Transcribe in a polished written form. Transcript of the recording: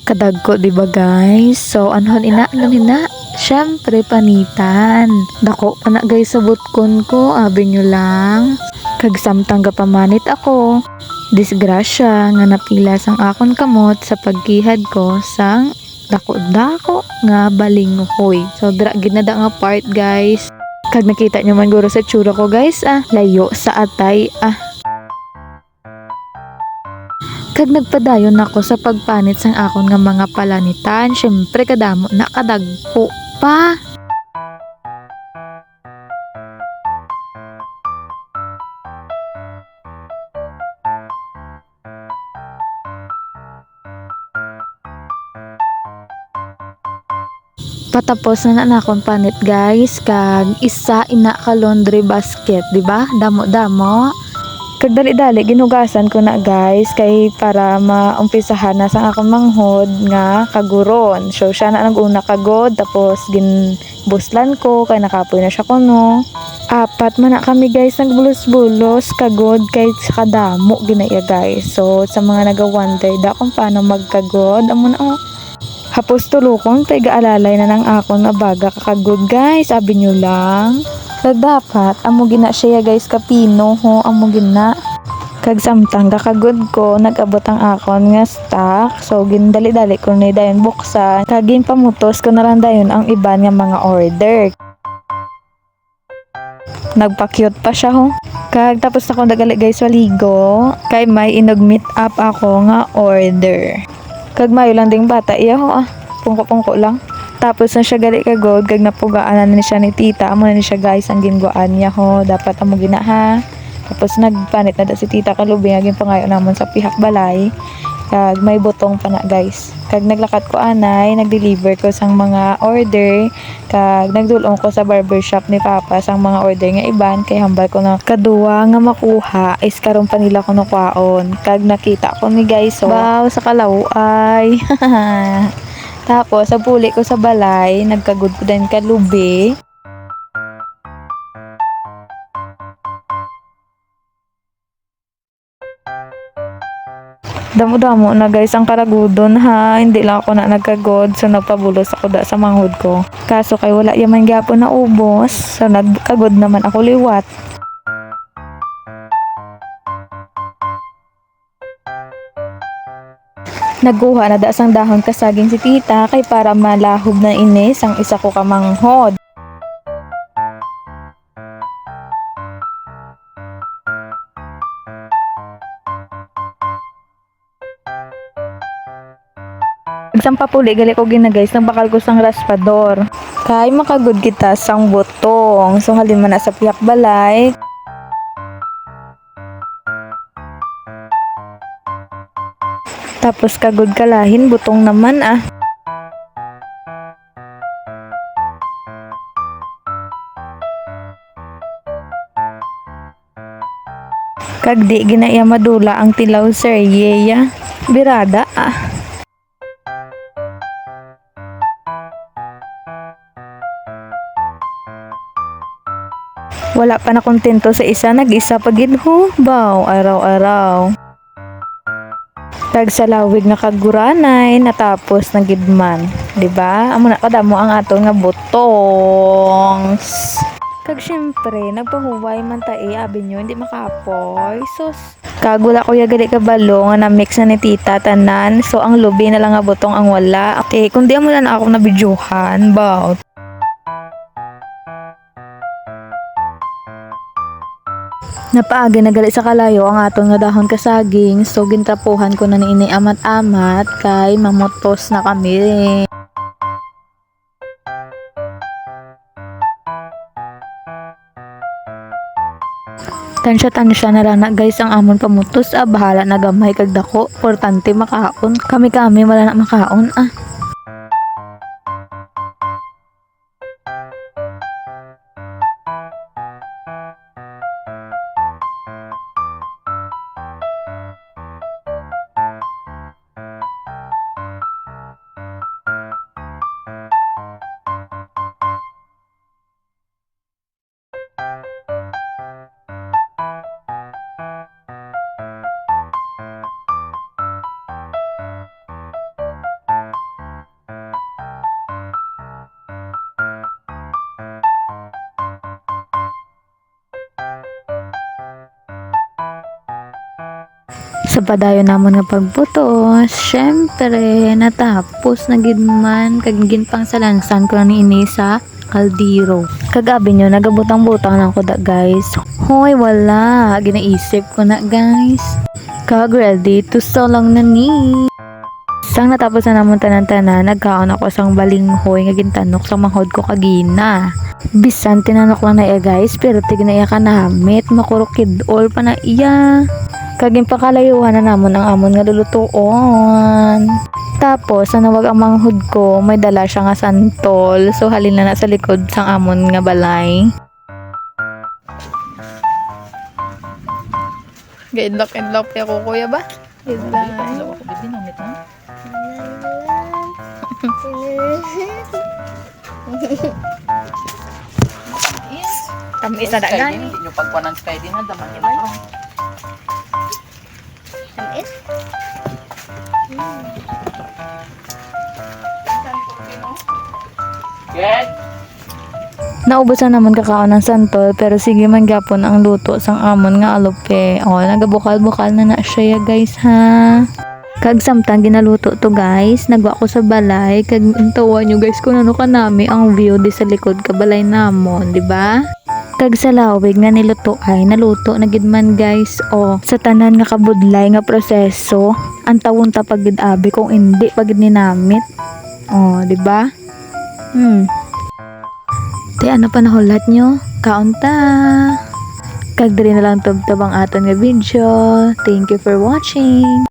Kadagko, di ba guys? So, anhon ano hina? Syempre, panitan. Dako pa na guys sa butkon ko, abi nyo lang. Kag samtang gapamanit ako. Disgrasya nga napila sang akon kamot sa pagkihad ko sang dako-dako nga balingohoy. So, dra ginada nga part guys. Kag nakita nyo man guro sa tsura ko guys, layo sa atay, Kag nagpadayon ako sa pagpanit sang akon nga mga palanitan. Syempre kadamo na kadagko pa. Patapos na akong panit guys, kag isa ina ka laundry basket, di ba? Damo-damo. Kag dali-dali ginugasan ko na guys kay para maumpisahan na sa akong manghod nga kaguron. So siya na nag-una kagod tapos ginbuslan ko kay nakapoy na siya kuno. Apat man na kami guys nagbulos-bulos kagod kay sa kadamo ginaya guys. So sa mga naga-wonder da kung paano magkagod, amo na hapos tulukon kay gaalalay na ng akon nga baga kakagod guys, sabi nyo lang. So dapat amo gina siya guys kapino ho amo gina. Kag samtang kakagod ko nag-abot ang akon nga stock. So gindali-dali ko na dayon buksan. Kag pamutos ko na lang dayon ang iban nga mga order. Nagpa-cute pa siya ho. Kag tapos na ko nagali guys waligo. Kay may inog-meet up ako nga order. Kag mayo lang ding bata iya ho pungko-pungko lang. Tapos na siya gali kagod kag napugaan na siya ni tita. Amo na ni siya guys ang ginguan niya ho. Dapat amo gina ha. Tapos nagpanit na da si tita kalubi nga ginpangayo namon sa pihak balay. Kag may butong pa na guys. Kag naglakat ko anay, nag-deliver ko sang mga order. Kag nagdulong ko sa barbershop ni papa sang mga order nga iban. Kay hambal ko na kaduwa nga makuha is karon pa nila ko kwaon. Kag nakita ko ni guys wow sa kalaway. Tapos, sa puli ko sa balay, nagkagod ko din kalubi. Damo-damo na guys ang karagudon ha. Hindi lang ako na nagkagod. So, nagpabulos ako da sa manghod ko. Kaso kay wala yaman gyapon na ubos. So, nagkagod naman ako liwat. Nagkuha na da sang dahon kasaging si tita kay para malahob na inis ang isa ko kamanghod. Isang papuli gali ko gina guys nang bakal ko sang raspador. Kay makagud kita sang butong. So halin man na sa piyak balay. Tapos kagod kalahin butong naman Kag di ginaya madula ang tilaw sir yeya. Birada Wala pa na kontento sa isa, nag-isa pa gid ho. Baw, araw-araw. Kag sa lawig nga kaguranay natapos na gidman, di ba? Amo na kadamo ang aton nga butong. Kag syempre nagpahuway man tae abi nyo hindi makapoy. Sus. Kag wala ko gali kabalo nga na mix na ni tita tanan. So ang lubi na lang nga butong ang wala. Kundi amo na ako na bidyuhan, baw. Napaagi na gali sa kalayo ang aton nga dahon kasaging. So gintrapuhan ko na ni ini amat-amat kay mamotos na kami. Tansya na lang na guys ang amon pamutos bahala na gamay kag dako. Importante makaon. Kami wala na makaon Sa padayon namon nga pagputos, syempre natapos na gid man kag ginpang salansan ko na ni ini sa kaldero. Kagabi nyo nagabutang-butang lang ko da guys. Hoy wala, ginaisip ko na guys. Kag ready to salong na ni. Sang natapos na namon tanan-tanan, nagkaon ako sang balinghoy nga gintanok sa manghod ko kagina. Bisan tinanok lang na iya guys, pero tig na iya kanamit, makurukid all pa na iya. Kaging pakalayuhan na namon ang amon nga lulutuon. Tapos, nanawag ang manghod ko, may dala siya nga santol. So, halin na sa likod sang amon nga balay. Gaidlok-idlok pa ako kuya ba? Idlok. Ako ba dinamit na? Tamis na dagan. Hindi nyo pagkuhan ng sky din na, daman nila parang. Tamis? Get! Naubos na naman kakaon ng santol, pero sige man gyapon ang luto sang amon nga alope. O, nagabukal-bukal na na siya ya guys ha. Kag samtang ginaluto to guys, nagwa ko sa balay, kag tawa nyo guys kung ano kanami ang view di sa likod ka balay namon, di ba? Kag sa lawig nga niluto ay naluto na gid man guys. O, sa tanan nga kabudlay nga proseso, ang tawon ta pagid abi kung hindi pagid ninamit. O, di ba? Di ano pa nahulat nyo? Kaon ta! Kag diri na lang tubtob ang aton nga video. Thank you for watching!